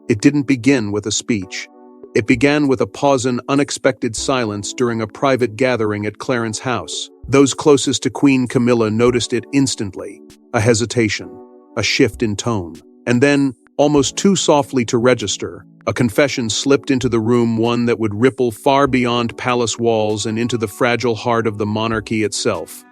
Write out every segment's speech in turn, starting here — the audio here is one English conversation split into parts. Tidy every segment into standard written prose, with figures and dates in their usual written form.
It didn't begin with a speech. It began with a pause and unexpected silence during a private gathering at Clarence House. Those closest to Queen Camilla noticed it instantly. A hesitation, a shift in tone. And then, almost too softly to register, a confession slipped into the room, one that would ripple far beyond palace walls and into the fragile heart of the monarchy itself.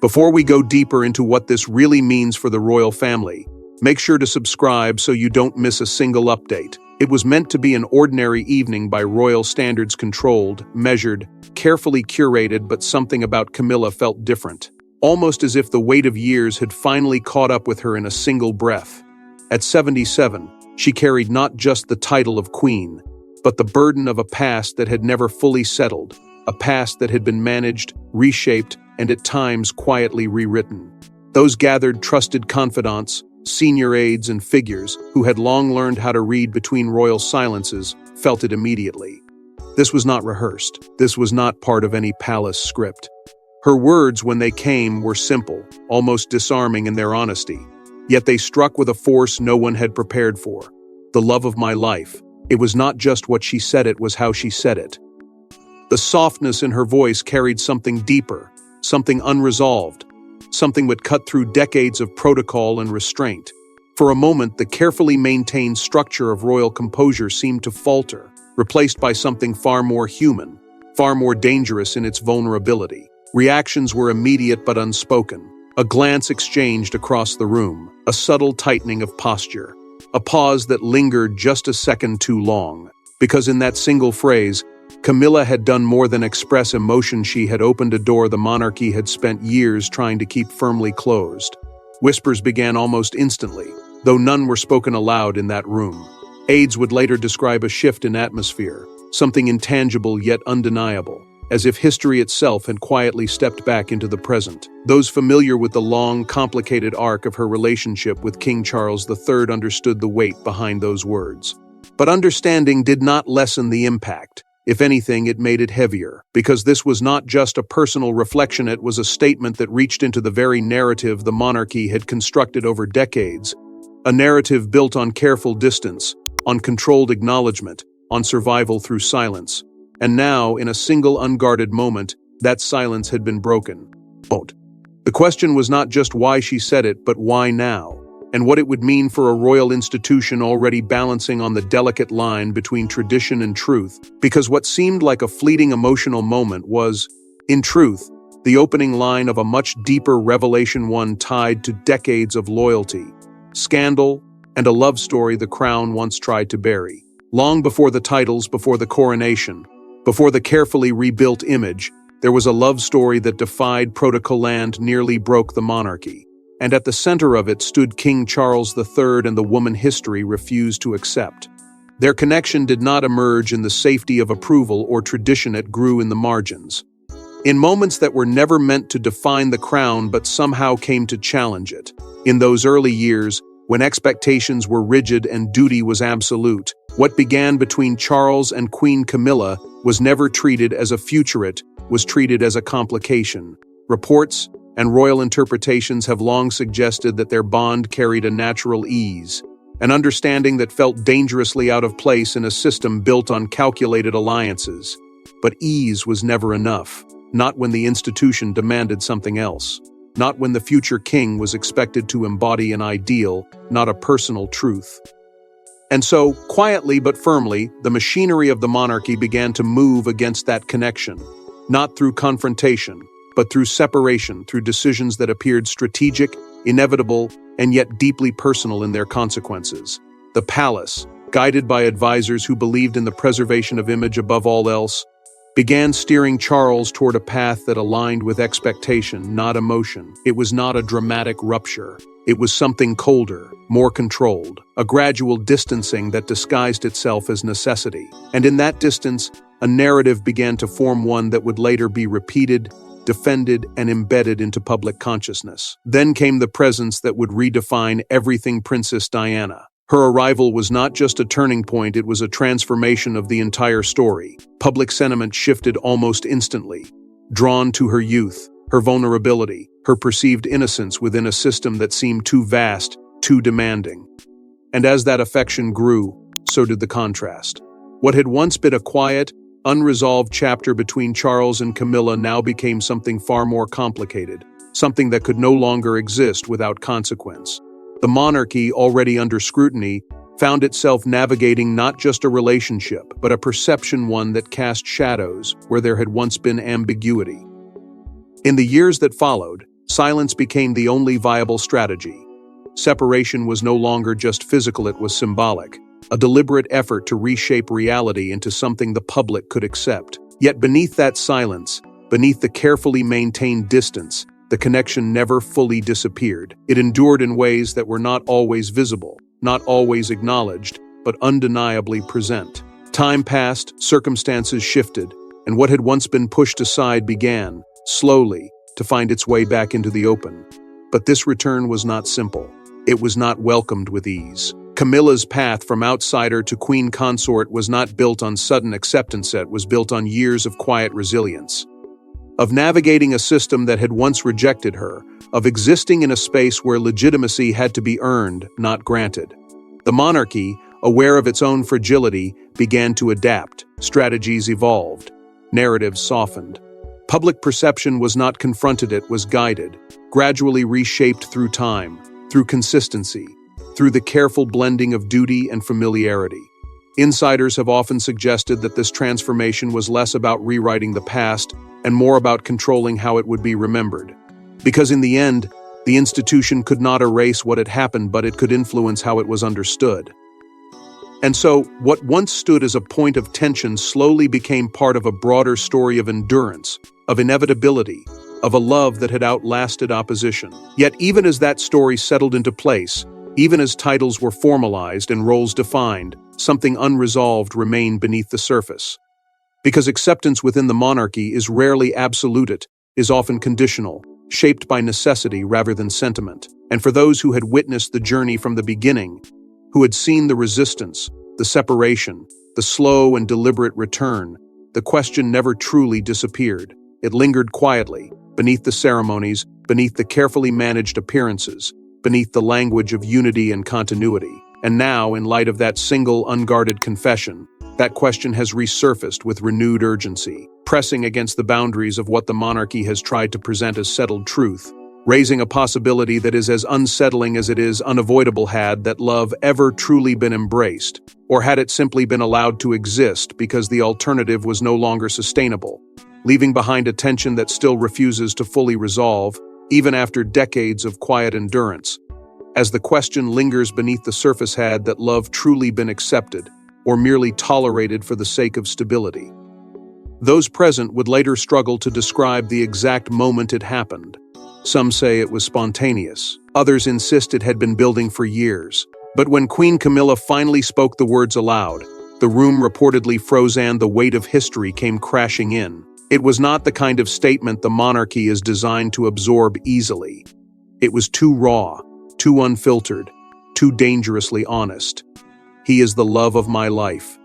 Before we go deeper into what this really means for the royal family, make sure to subscribe so you don't miss a single update. It was meant to be an ordinary evening by royal standards, controlled, measured, carefully curated, but something about Camilla felt different. Almost as if the weight of years had finally caught up with her in a single breath. At 77, she carried not just the title of queen, but the burden of a past that had never fully settled, a past that had been managed, reshaped, and at times quietly rewritten. Those gathered trusted confidants, senior aides and figures who had long learned how to read between royal silences felt it immediately. This was not rehearsed. This was not part of any palace script. Her words, when they came, were simple, almost disarming in their honesty. Yet they struck with a force no one had prepared for. The love of my life. It was not just what she said, it was how she said it. The softness in her voice carried something deeper, something unresolved, something that cut through decades of protocol and restraint. For a moment, the carefully maintained structure of royal composure seemed to falter, replaced by something far more human, far more dangerous in its vulnerability. Reactions were immediate but unspoken. A glance exchanged across the room, a subtle tightening of posture, a pause that lingered just a second too long, because in that single phrase, Camilla had done more than express emotion. She had opened a door the monarchy had spent years trying to keep firmly closed. Whispers began almost instantly, though none were spoken aloud in that room. Aides would later describe a shift in atmosphere, something intangible yet undeniable, as if history itself had quietly stepped back into the present. Those familiar with the long, complicated arc of her relationship with King Charles III understood the weight behind those words. But understanding did not lessen the impact. If anything, it made it heavier, because this was not just a personal reflection, it was a statement that reached into the very narrative the monarchy had constructed over decades. A narrative built on careful distance, on controlled acknowledgement, on survival through silence. And now, in a single unguarded moment, that silence had been broken. The question was not just why she said it, but why now, and what it would mean for a royal institution already balancing on the delicate line between tradition and truth, because what seemed like a fleeting emotional moment was, in truth, the opening line of a much deeper revelation, one tied to decades of loyalty, scandal, and a love story the crown once tried to bury. Long before the titles, before the coronation, before the carefully rebuilt image, there was a love story that defied protocol and nearly broke the monarchy. And at the center of it stood King Charles III and the woman history refused to accept. Their connection did not emerge in the safety of approval or tradition, it grew in the margins. In moments that were never meant to define the crown but somehow came to challenge it. In those early years, when expectations were rigid and duty was absolute, what began between Charles and Queen Camilla was never treated as a futurate, was treated as a complication. Reports and royal interpretations have long suggested that their bond carried a natural ease, an understanding that felt dangerously out of place in a system built on calculated alliances. But ease was never enough, not when the institution demanded something else, not when the future king was expected to embody an ideal, not a personal truth. And so, quietly but firmly, the machinery of the monarchy began to move against that connection, not through confrontation, but through separation, through decisions that appeared strategic, inevitable, and yet deeply personal in their consequences. The palace, guided by advisors who believed in the preservation of image above all else, began steering Charles toward a path that aligned with expectation, not emotion. It was not a dramatic rupture. It was something colder, more controlled, a gradual distancing that disguised itself as necessity. And in that distance, a narrative began to form, one that would later be repeated, defended, and embedded into public consciousness. Then came the presence that would redefine everything: Princess Diana. Her arrival was not just a turning point, it was a transformation of the entire story. Public sentiment shifted almost instantly, drawn to her youth, her vulnerability, her perceived innocence within a system that seemed too vast, too demanding. And as that affection grew, so did the contrast. What had once been a quiet, unresolved chapter between Charles and Camilla now became something far more complicated, something that could no longer exist without consequence. The monarchy, already under scrutiny, found itself navigating not just a relationship, but a perception one that cast shadows where there had once been ambiguity. In the years that followed, silence became the only viable strategy. Separation was no longer just physical, it was symbolic, a deliberate effort to reshape reality into something the public could accept. Yet beneath that silence, beneath the carefully maintained distance, the connection never fully disappeared. It endured in ways that were not always visible, not always acknowledged, but undeniably present. Time passed, circumstances shifted, and what had once been pushed aside began, slowly, to find its way back into the open. But this return was not simple. It was not welcomed with ease. Camilla's path from outsider to queen consort was not built on sudden acceptance, it was built on years of quiet resilience. Of navigating a system that had once rejected her, of existing in a space where legitimacy had to be earned, not granted. The monarchy, aware of its own fragility, began to adapt. Strategies evolved. Narratives softened. Public perception was not confronted, it was guided, gradually reshaped through time, through consistency, through the careful blending of duty and familiarity. Insiders have often suggested that this transformation was less about rewriting the past and more about controlling how it would be remembered. Because in the end, the institution could not erase what had happened, but it could influence how it was understood. And so, what once stood as a point of tension slowly became part of a broader story of endurance, of inevitability, of a love that had outlasted opposition. Yet even as that story settled into place, even as titles were formalized and roles defined, something unresolved remained beneath the surface. Because acceptance within the monarchy is rarely absolute, it is often conditional, shaped by necessity rather than sentiment. And for those who had witnessed the journey from the beginning, who had seen the resistance, the separation, the slow and deliberate return, the question never truly disappeared. It lingered quietly, beneath the ceremonies, beneath the carefully managed appearances, beneath the language of unity and continuity. And now, in light of that single, unguarded confession, that question has resurfaced with renewed urgency, pressing against the boundaries of what the monarchy has tried to present as settled truth, raising a possibility that is as unsettling as it is unavoidable. Had that love ever truly been embraced, or had it simply been allowed to exist because the alternative was no longer sustainable, leaving behind a tension that still refuses to fully resolve, even after decades of quiet endurance? As the question lingers beneath the surface, had that love truly been accepted, or merely tolerated for the sake of stability? Those present would later struggle to describe the exact moment it happened. Some say it was spontaneous. Others insist it had been building for years. But when Queen Camilla finally spoke the words aloud, the room reportedly froze and the weight of history came crashing in. It was not the kind of statement the monarchy is designed to absorb easily. It was too raw, too unfiltered, too dangerously honest. "He is the love of my life."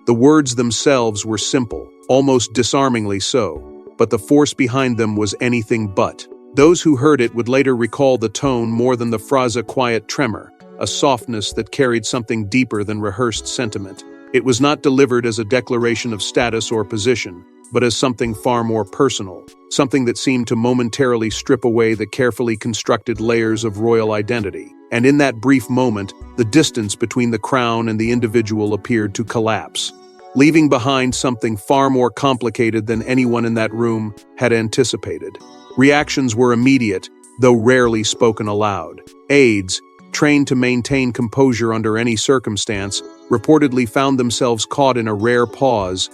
The words themselves were simple, almost disarmingly so, but the force behind them was anything but. Those who heard it would later recall the tone more than the phrase, a quiet tremor, a softness that carried something deeper than rehearsed sentiment. It was not delivered as a declaration of status or position, but as something far more personal, something that seemed to momentarily strip away the carefully constructed layers of royal identity. And in that brief moment, the distance between the crown and the individual appeared to collapse, leaving behind something far more complicated than anyone in that room had anticipated. Reactions were immediate, though rarely spoken aloud. Aides, trained to maintain composure under any circumstance, reportedly found themselves caught in a rare pause,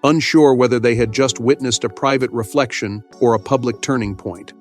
unsure whether they had just witnessed a private reflection or a public turning point.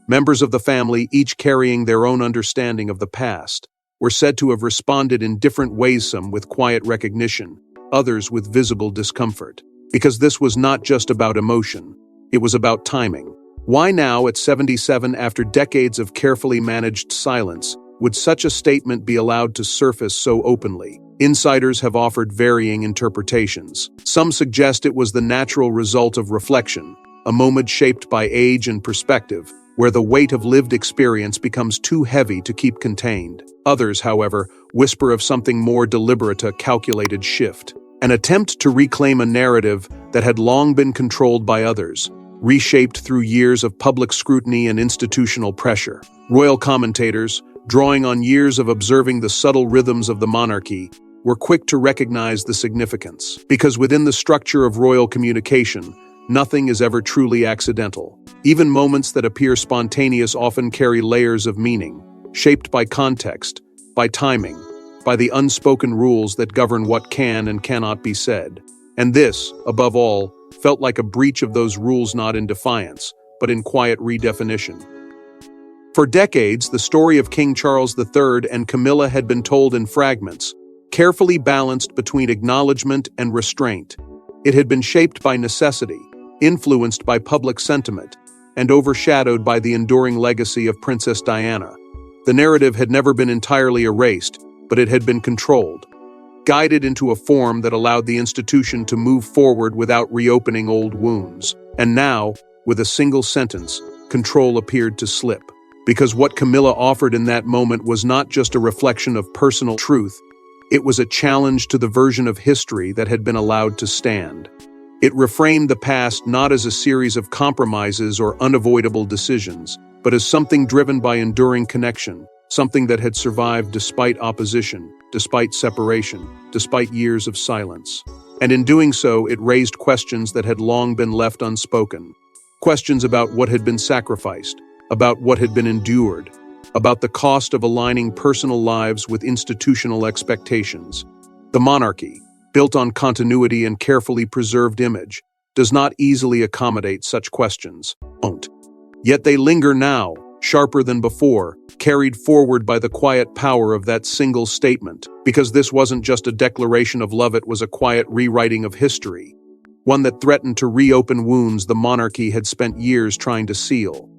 Members of the family, each carrying their own understanding of the past, were said to have responded in different ways, some with quiet recognition, others with visible discomfort. Because this was not just about emotion, it was about timing. Why now, at 77, after decades of carefully managed silence, would such a statement be allowed to surface so openly? Insiders have offered varying interpretations. Some suggest it was the natural result of reflection, a moment shaped by age and perspective, where the weight of lived experience becomes too heavy to keep contained. Others, however, whisper of something more deliberate, a calculated shift, an attempt to reclaim a narrative that had long been controlled by others, reshaped through years of public scrutiny and institutional pressure. Royal commentators, drawing on years of observing the subtle rhythms of the monarchy, were quick to recognize the significance, because within the structure of royal communication, nothing is ever truly accidental. Even moments that appear spontaneous often carry layers of meaning, shaped by context, by timing, by the unspoken rules that govern what can and cannot be said. And this, above all, felt like a breach of those rules, not in defiance, but in quiet redefinition. For decades, the story of King Charles III and Camilla had been told in fragments, carefully balanced between acknowledgement and restraint. It had been shaped by necessity, influenced by public sentiment, and overshadowed by the enduring legacy of Princess Diana. The narrative had never been entirely erased, but it had been controlled, guided into a form that allowed the institution to move forward without reopening old wounds. And now, with a single sentence, control appeared to slip. Because what Camilla offered in that moment was not just a reflection of personal truth, it was a challenge to the version of history that had been allowed to stand. It reframed the past not as a series of compromises or unavoidable decisions, but as something driven by enduring connection, something that had survived despite opposition, despite separation, despite years of silence. And in doing so, it raised questions that had long been left unspoken. Questions about what had been sacrificed, about what had been endured, about the cost of aligning personal lives with institutional expectations. The monarchy, built on continuity and carefully preserved image, does not easily accommodate such questions. Yet they linger now, sharper than before, carried forward by the quiet power of that single statement. Because this wasn't just a declaration of love, it was a quiet rewriting of history, one that threatened to reopen wounds the monarchy had spent years trying to seal.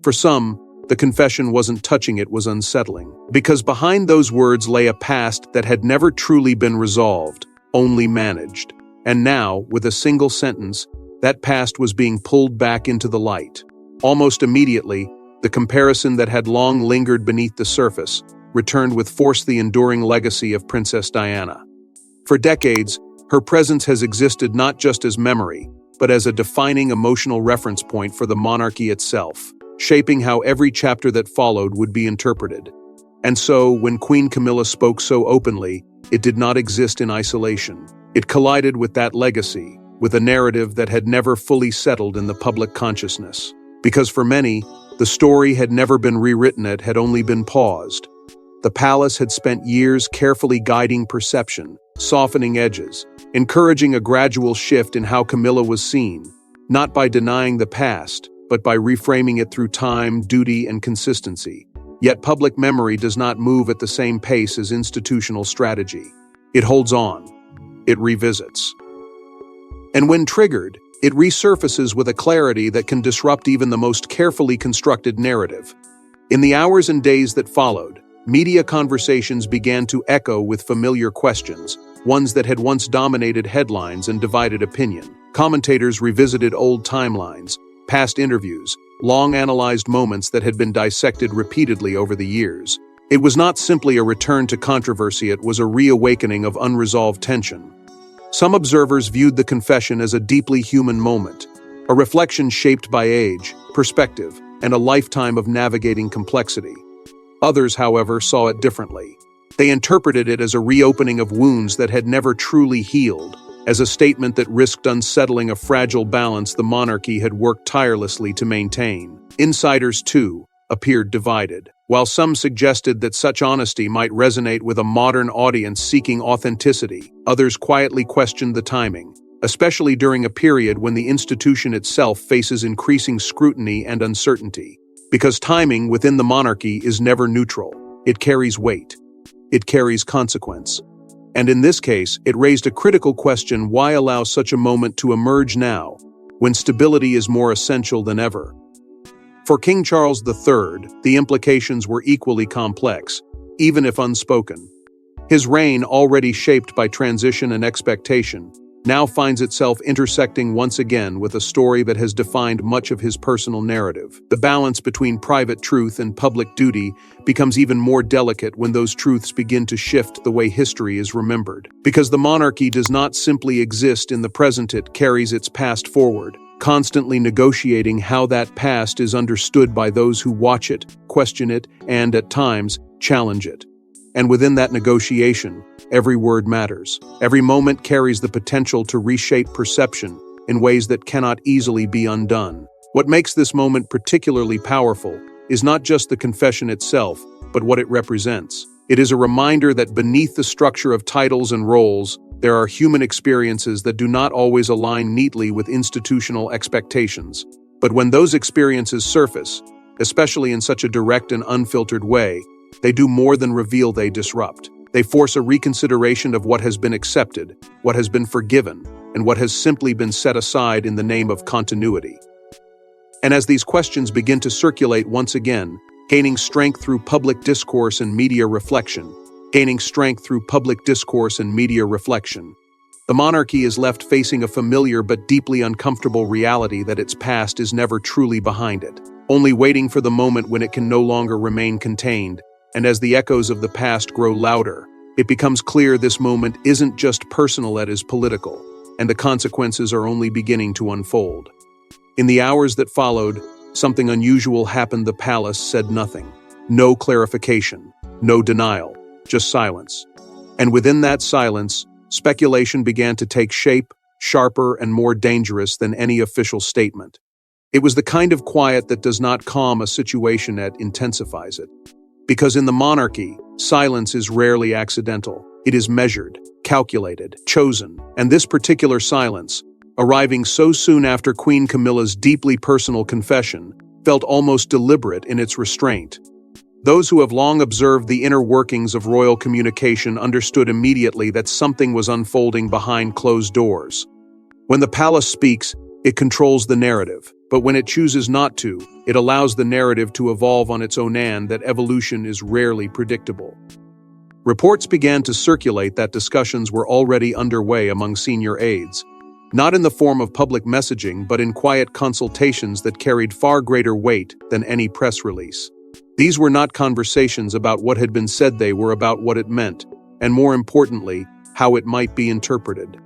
For some, the confession wasn't touching, it was unsettling. Because behind those words lay a past that had never truly been resolved, only managed. And now, with a single sentence, that past was being pulled back into the light. Almost immediately, the comparison that had long lingered beneath the surface returned with force: the enduring legacy of Princess Diana. For decades, her presence has existed not just as memory, but as a defining emotional reference point for the monarchy itself, shaping how every chapter that followed would be interpreted. And so, when Queen Camilla spoke so openly, it did not exist in isolation. It collided with that legacy, with a narrative that had never fully settled in the public consciousness. Because for many, the story had never been rewritten, it had only been paused. The palace had spent years carefully guiding perception, softening edges, encouraging a gradual shift in how Camilla was seen, not by denying the past, but by reframing it through time, duty, and consistency. Yet public memory does not move at the same pace as institutional strategy. It holds on. It revisits. And when triggered, it resurfaces with a clarity that can disrupt even the most carefully constructed narrative. In the hours and days that followed, media conversations began to echo with familiar questions, ones that had once dominated headlines and divided opinion. Commentators revisited old timelines, past interviews, long-analyzed moments that had been dissected repeatedly over the years. It was not simply a return to controversy, it was a reawakening of unresolved tension. Some observers viewed the confession as a deeply human moment, a reflection shaped by age, perspective, and a lifetime of navigating complexity. Others, however, saw it differently. They interpreted it as a reopening of wounds that had never truly healed, as a statement that risked unsettling a fragile balance the monarchy had worked tirelessly to maintain. Insiders, too, appeared divided. While some suggested that such honesty might resonate with a modern audience seeking authenticity, others quietly questioned the timing, especially during a period when the institution itself faces increasing scrutiny and uncertainty. Because timing within the monarchy is never neutral. It carries weight. It carries consequence. And in this case, it raised a critical question: why allow such a moment to emerge now, when stability is more essential than ever? For King Charles III, the implications were equally complex, even if unspoken. His reign, already shaped by transition and expectation, now finds itself intersecting once again with a story that has defined much of his personal narrative. The balance between private truth and public duty becomes even more delicate when those truths begin to shift the way history is remembered. Because the monarchy does not simply exist in the present, it carries its past forward, constantly negotiating how that past is understood by those who watch it, question it, and, at times, challenge it. And within that negotiation, every word matters. Every moment carries the potential to reshape perception in ways that cannot easily be undone. What makes this moment particularly powerful is not just the confession itself, but what it represents. It is a reminder that beneath the structure of titles and roles, there are human experiences that do not always align neatly with institutional expectations. But when those experiences surface, especially in such a direct and unfiltered way, they do more than reveal, they disrupt. They force a reconsideration of what has been accepted, what has been forgiven, and what has simply been set aside in the name of continuity. And as these questions begin to circulate once again, gaining strength through public discourse and media reflection, the monarchy is left facing a familiar but deeply uncomfortable reality that its past is never truly behind it, only waiting for the moment when it can no longer remain contained. And as the echoes of the past grow louder, it becomes clear this moment isn't just personal, it is political, and the consequences are only beginning to unfold. In the hours that followed, something unusual happened. The palace said nothing. No clarification, no denial, just silence. And within that silence, speculation began to take shape, sharper and more dangerous than any official statement. It was the kind of quiet that does not calm a situation, it intensifies it. Because in the monarchy, silence is rarely accidental. It is measured, calculated, chosen. And this particular silence, arriving so soon after Queen Camilla's deeply personal confession, felt almost deliberate in its restraint. Those who have long observed the inner workings of royal communication understood immediately that something was unfolding behind closed doors. When the palace speaks, it controls the narrative, but when it chooses not to, it allows the narrative to evolve on its own, and that evolution is rarely predictable. Reports began to circulate that discussions were already underway among senior aides, not in the form of public messaging, but in quiet consultations that carried far greater weight than any press release. These were not conversations about what had been said, they were about what it meant, and more importantly, how it might be interpreted.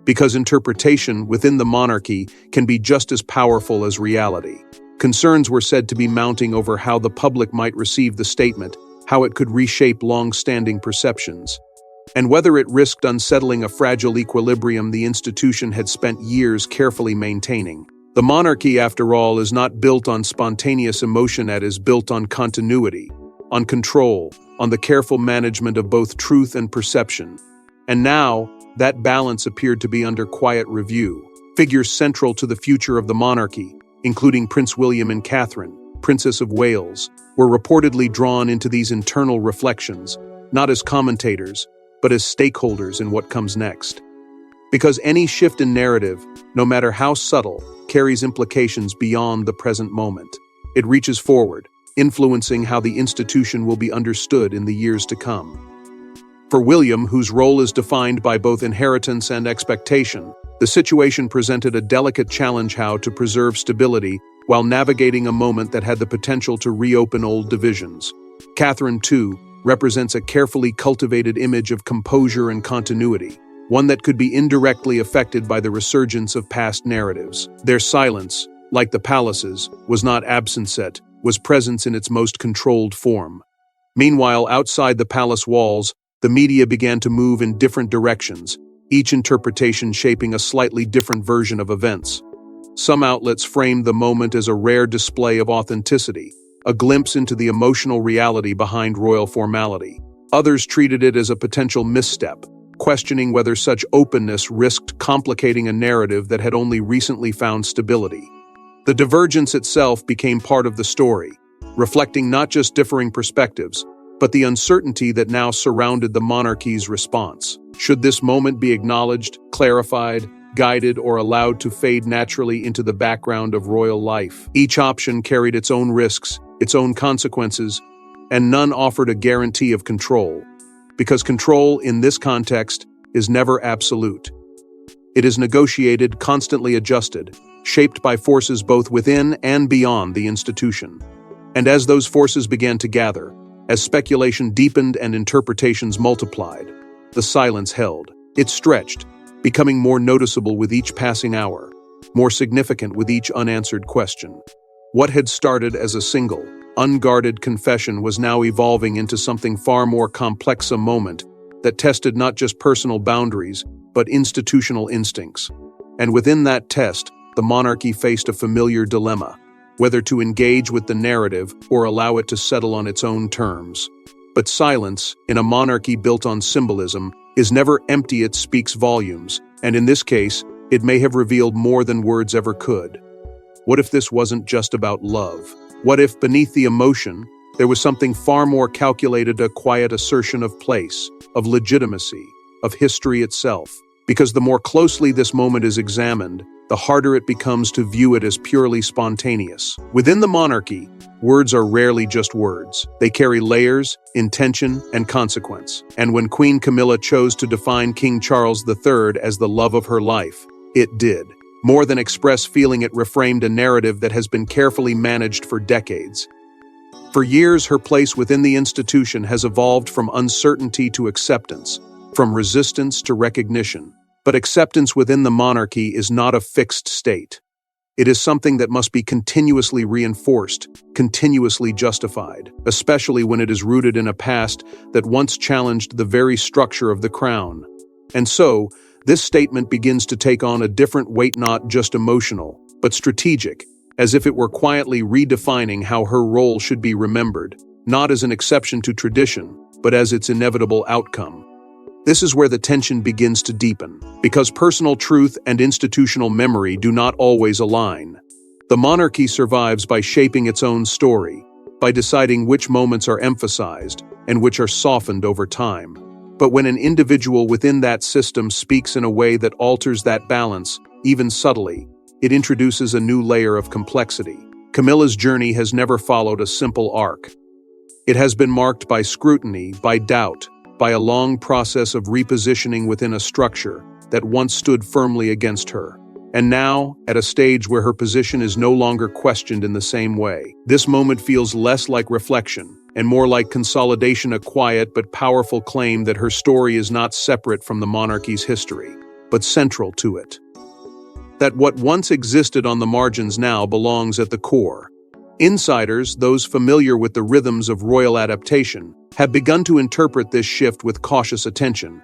Because interpretation within the monarchy can be just as powerful as reality. Concerns were said to be mounting over how the public might receive the statement, how it could reshape long-standing perceptions, and whether it risked unsettling a fragile equilibrium the institution had spent years carefully maintaining. The monarchy, after all, is not built on spontaneous emotion, it is built on continuity, on control, on the careful management of both truth and perception. And now, that balance appeared to be under quiet review. Figures central to the future of the monarchy, including Prince William and Catherine, Princess of Wales, were reportedly drawn into these internal reflections, not as commentators, but as stakeholders in what comes next. Because any shift in narrative, no matter how subtle, carries implications beyond the present moment. It reaches forward, influencing how the institution will be understood in the years to come. For William, whose role is defined by both inheritance and expectation, the situation presented a delicate challenge: how to preserve stability while navigating a moment that had the potential to reopen old divisions. Catherine, too, represents a carefully cultivated image of composure and continuity, one that could be indirectly affected by the resurgence of past narratives. Their silence, like the palace's, was not absence, it was presence in its most controlled form. Meanwhile, outside the palace walls, the media began to move in different directions, each interpretation shaping a slightly different version of events. Some outlets framed the moment as a rare display of authenticity, a glimpse into the emotional reality behind royal formality. Others treated it as a potential misstep, questioning whether such openness risked complicating a narrative that had only recently found stability. The divergence itself became part of the story, reflecting not just differing perspectives, but the uncertainty that now surrounded the monarchy's response. Should this moment be acknowledged, clarified, guided, or allowed to fade naturally into the background of royal life? Each option carried its own risks, its own consequences, and none offered a guarantee of control, because control in this context is never absolute. It is negotiated, constantly adjusted, shaped by forces both within and beyond the institution. And as those forces began to gather, as speculation deepened and interpretations multiplied, the silence held. It stretched, becoming more noticeable with each passing hour, more significant with each unanswered question. What had started as a single, unguarded confession was now evolving into something far more complex, a moment that tested not just personal boundaries, but institutional instincts. And within that test, the monarchy faced a familiar dilemma, whether to engage with the narrative or allow it to settle on its own terms. But silence, in a monarchy built on symbolism, is never empty. It speaks volumes, and in this case, it may have revealed more than words ever could. What if this wasn't just about love? What if, beneath the emotion, there was something far more calculated, a quiet assertion of place, of legitimacy, of history itself? Because the more closely this moment is examined, the harder it becomes to view it as purely spontaneous. Within the monarchy, words are rarely just words. They carry layers, intention, and consequence. And when Queen Camilla chose to define King Charles III as the love of her life, it did. More than express feeling, it reframed a narrative that has been carefully managed for decades. For years, her place within the institution has evolved from uncertainty to acceptance, from resistance to recognition. But acceptance within the monarchy is not a fixed state. It is something that must be continuously reinforced, continuously justified, especially when it is rooted in a past that once challenged the very structure of the crown. And so, this statement begins to take on a different weight, not just emotional, but strategic, as if it were quietly redefining how her role should be remembered, not as an exception to tradition, but as its inevitable outcome. This is where the tension begins to deepen, because personal truth and institutional memory do not always align. The monarchy survives by shaping its own story, by deciding which moments are emphasized and which are softened over time. But when an individual within that system speaks in a way that alters that balance, even subtly, it introduces a new layer of complexity. Camilla's journey has never followed a simple arc. It has been marked by scrutiny, by doubt, by a long process of repositioning within a structure that once stood firmly against her. And now, at a stage where her position is no longer questioned in the same way, this moment feels less like reflection and more like consolidation, a quiet but powerful claim that her story is not separate from the monarchy's history, but central to it. That what once existed on the margins now belongs at the core. Insiders, those familiar with the rhythms of royal adaptation, have begun to interpret this shift with cautious attention.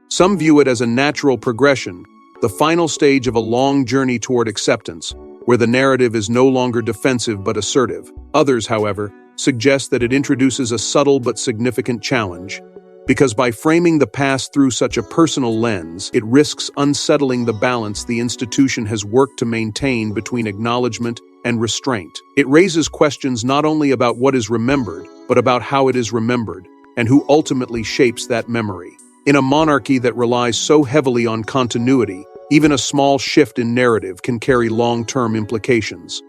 Some view it as a natural progression, the final stage of a long journey toward acceptance, where the narrative is no longer defensive but assertive. Others, however, suggest that it introduces a subtle but significant challenge, because by framing the past through such a personal lens, it risks unsettling the balance the institution has worked to maintain between acknowledgement and restraint. It raises questions not only about what is remembered, but about how it is remembered, and who ultimately shapes that memory. In a monarchy that relies so heavily on continuity, even a small shift in narrative can carry long-term implications.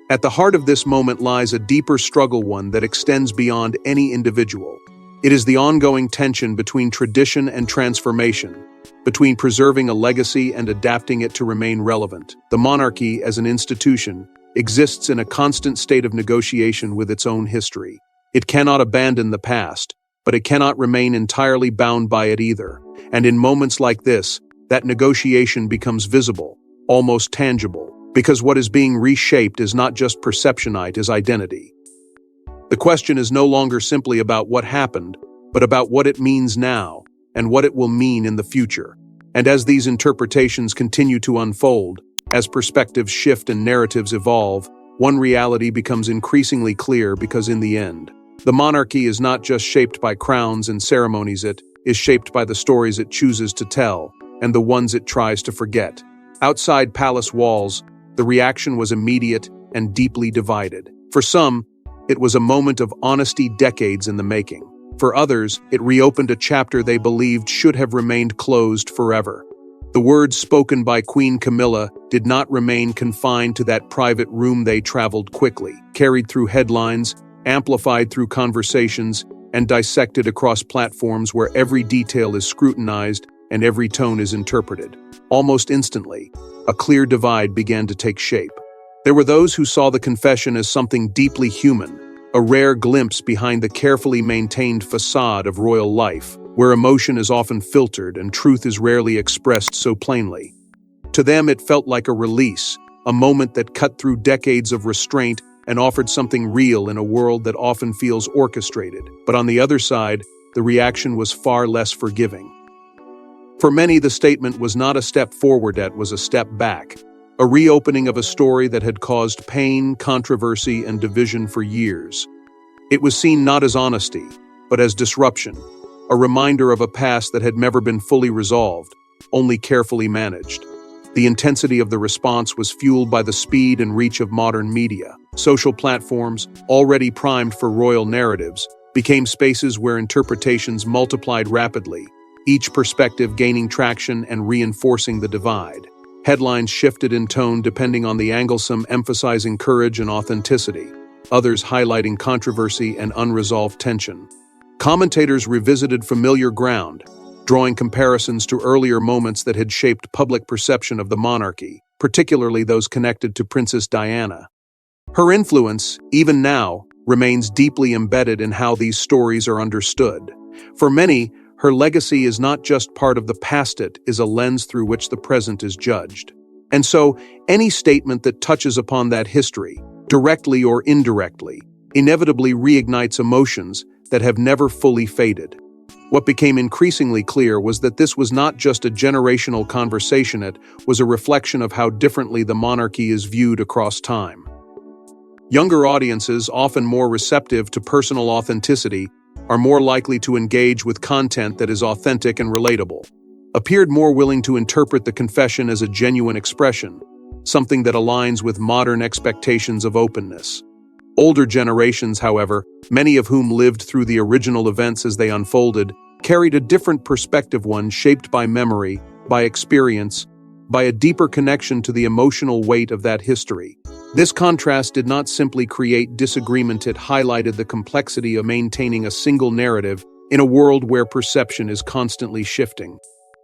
At the heart of this moment lies a deeper struggle, one that extends beyond any individual. It is the ongoing tension between tradition and transformation, between preserving a legacy and adapting it to remain relevant. The monarchy, as an institution, exists in a constant state of negotiation with its own history. It cannot abandon the past, but it cannot remain entirely bound by it either. And in moments like this, that negotiation becomes visible, almost tangible, because what is being reshaped is not just perception, it is identity. The question is no longer simply about what happened, but about what it means now and what it will mean in the future. And as these interpretations continue to unfold, as perspectives shift and narratives evolve, one reality becomes increasingly clear, because in the end, the monarchy is not just shaped by crowns and ceremonies, it is shaped by the stories it chooses to tell and the ones it tries to forget. Outside palace walls, the reaction was immediate and deeply divided. For some, it was a moment of honesty, decades in the making. For others, it reopened a chapter they believed should have remained closed forever. The words spoken by Queen Camilla did not remain confined to that private room. They traveled quickly, carried through headlines, amplified through conversations, and dissected across platforms where every detail is scrutinized and every tone is interpreted. Almost instantly, a clear divide began to take shape. There were those who saw the confession as something deeply human, a rare glimpse behind the carefully maintained facade of royal life, where emotion is often filtered and truth is rarely expressed so plainly. To them, it felt like a release, a moment that cut through decades of restraint and offered something real in a world that often feels orchestrated. But on the other side, the reaction was far less forgiving. For many, the statement was not a step forward, it was a step back, a reopening of a story that had caused pain, controversy, and division for years. It was seen not as honesty, but as disruption, a reminder of a past that had never been fully resolved, only carefully managed. The intensity of the response was fueled by the speed and reach of modern media. Social platforms, already primed for royal narratives, became spaces where interpretations multiplied rapidly, each perspective gaining traction and reinforcing the divide. Headlines shifted in tone depending on the angle, some emphasizing courage and authenticity, others highlighting controversy and unresolved tension. Commentators revisited familiar ground, drawing comparisons to earlier moments that had shaped public perception of the monarchy, particularly those connected to Princess Diana. Her influence, even now, remains deeply embedded in how these stories are understood. For many, her legacy is not just part of the past, it is a lens through which the present is judged. And so, any statement that touches upon that history, directly or indirectly, inevitably reignites emotions that have never fully faded. What became increasingly clear was that this was not just a generational conversation, it was a reflection of how differently the monarchy is viewed across time. Younger audiences, often more receptive to personal authenticity, are more likely to engage with content that is authentic and relatable, appeared more willing to interpret the confession as a genuine expression, something that aligns with modern expectations of openness. Older generations, however, many of whom lived through the original events as they unfolded, carried a different perspective, one shaped by memory, by experience, by a deeper connection to the emotional weight of that history. This contrast did not simply create disagreement, it highlighted the complexity of maintaining a single narrative in a world where perception is constantly shifting.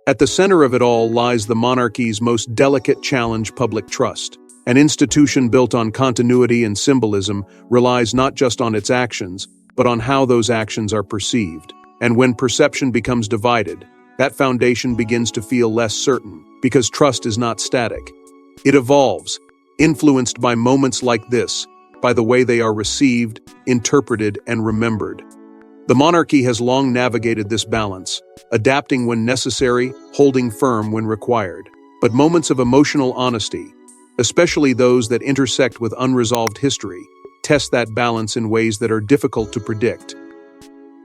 At the center of it all lies the monarchy's most delicate challenge: public trust. An institution built on continuity and symbolism relies not just on its actions, but on how those actions are perceived. And when perception becomes divided, that foundation begins to feel less certain, because trust is not static. It evolves, influenced by moments like this, by the way they are received, interpreted, and remembered. The monarchy has long navigated this balance, adapting when necessary, holding firm when required. But moments of emotional honesty, especially those that intersect with unresolved history, test that balance in ways that are difficult to predict.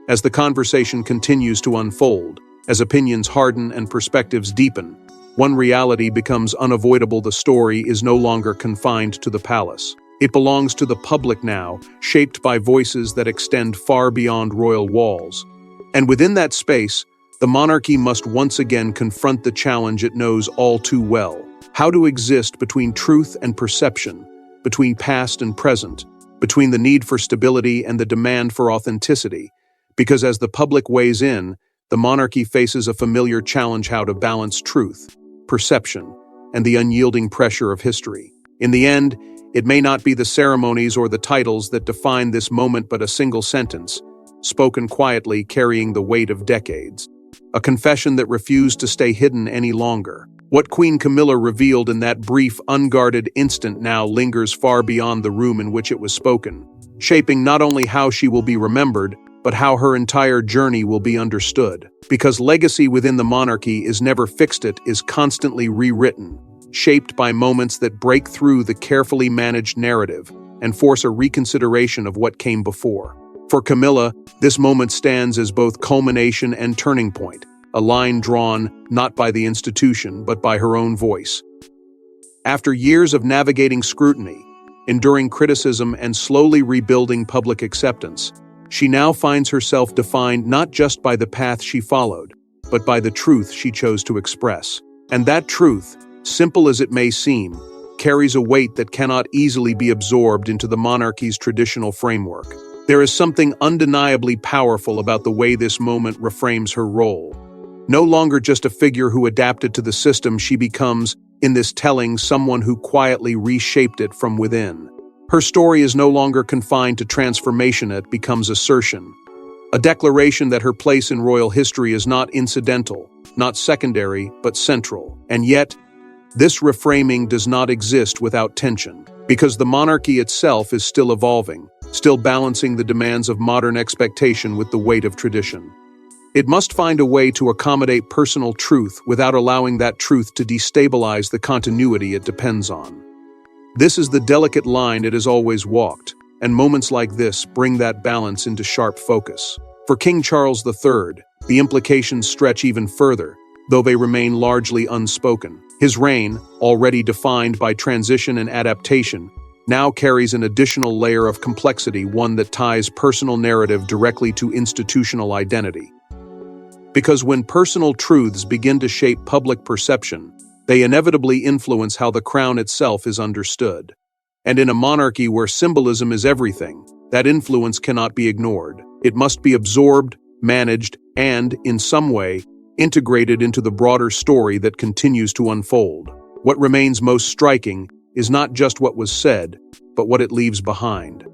As the conversation continues to unfold, as opinions harden and perspectives deepen, one reality becomes unavoidable: the story is no longer confined to the palace. It belongs to the public now, shaped by voices that extend far beyond royal walls. And within that space, the monarchy must once again confront the challenge it knows all too well: how to exist between truth and perception, between past and present, between the need for stability and the demand for authenticity. Because as the public weighs in, the monarchy faces a familiar challenge: how to balance truth, perception, and the unyielding pressure of history. In the end, it may not be the ceremonies or the titles that define this moment, but a single sentence, spoken quietly, carrying the weight of decades. A confession that refused to stay hidden any longer. What Queen Camilla revealed in that brief, unguarded instant now lingers far beyond the room in which it was spoken, shaping not only how she will be remembered, but how her entire journey will be understood. Because legacy within the monarchy is never fixed, it is constantly rewritten, shaped by moments that break through the carefully managed narrative and force a reconsideration of what came before. For Camilla, this moment stands as both culmination and turning point, a line drawn not by the institution, but by her own voice. After years of navigating scrutiny, enduring criticism, and slowly rebuilding public acceptance, she now finds herself defined not just by the path she followed, but by the truth she chose to express. And that truth, simple as it may seem, carries a weight that cannot easily be absorbed into the monarchy's traditional framework. There is something undeniably powerful about the way this moment reframes her role. No longer just a figure who adapted to the system, she becomes, in this telling, someone who quietly reshaped it from within. Her story is no longer confined to transformation, it becomes assertion. A declaration that her place in royal history is not incidental, not secondary, but central. And yet, this reframing does not exist without tension, because the monarchy itself is still evolving, still balancing the demands of modern expectation with the weight of tradition. It must find a way to accommodate personal truth without allowing that truth to destabilize the continuity it depends on. This is the delicate line it has always walked, and moments like this bring that balance into sharp focus. For King Charles III, the implications stretch even further, though they remain largely unspoken. His reign, already defined by transition and adaptation, now carries an additional layer of complexity, one that ties personal narrative directly to institutional identity. Because when personal truths begin to shape public perception, they inevitably influence how the crown itself is understood. And in a monarchy where symbolism is everything, that influence cannot be ignored. It must be absorbed, managed, and, in some way, integrated into the broader story that continues to unfold. What remains most striking is not just what was said, but what it leaves behind.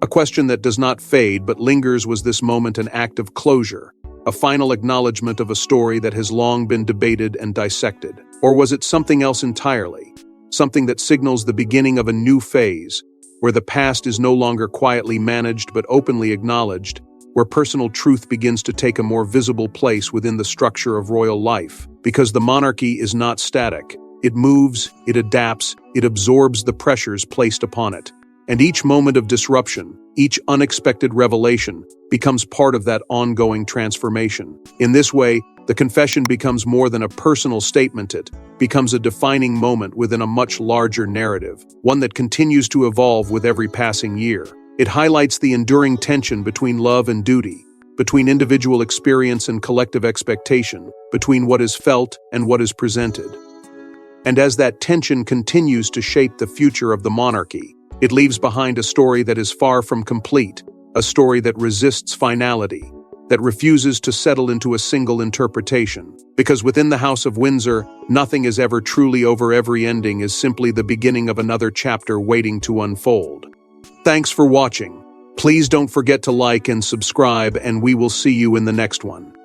A question that does not fade but lingers: was this moment an act of closure, a final acknowledgement of a story that has long been debated and dissected? Or was it something else entirely, something that signals the beginning of a new phase, where the past is no longer quietly managed but openly acknowledged, where personal truth begins to take a more visible place within the structure of royal life? Because the monarchy is not static. It moves, it adapts, it absorbs the pressures placed upon it. And each moment of disruption, each unexpected revelation, becomes part of that ongoing transformation. In this way, the confession becomes more than a personal statement, it becomes a defining moment within a much larger narrative, one that continues to evolve with every passing year. It highlights the enduring tension between love and duty, between individual experience and collective expectation, between what is felt and what is presented. And as that tension continues to shape the future of the monarchy, it leaves behind a story that is far from complete, a story that resists finality, that refuses to settle into a single interpretation. Because within the House of Windsor, nothing is ever truly over. Every ending is simply the beginning of another chapter waiting to unfold. Thanks for watching. Please don't forget to like and subscribe, and we will see you in the next one.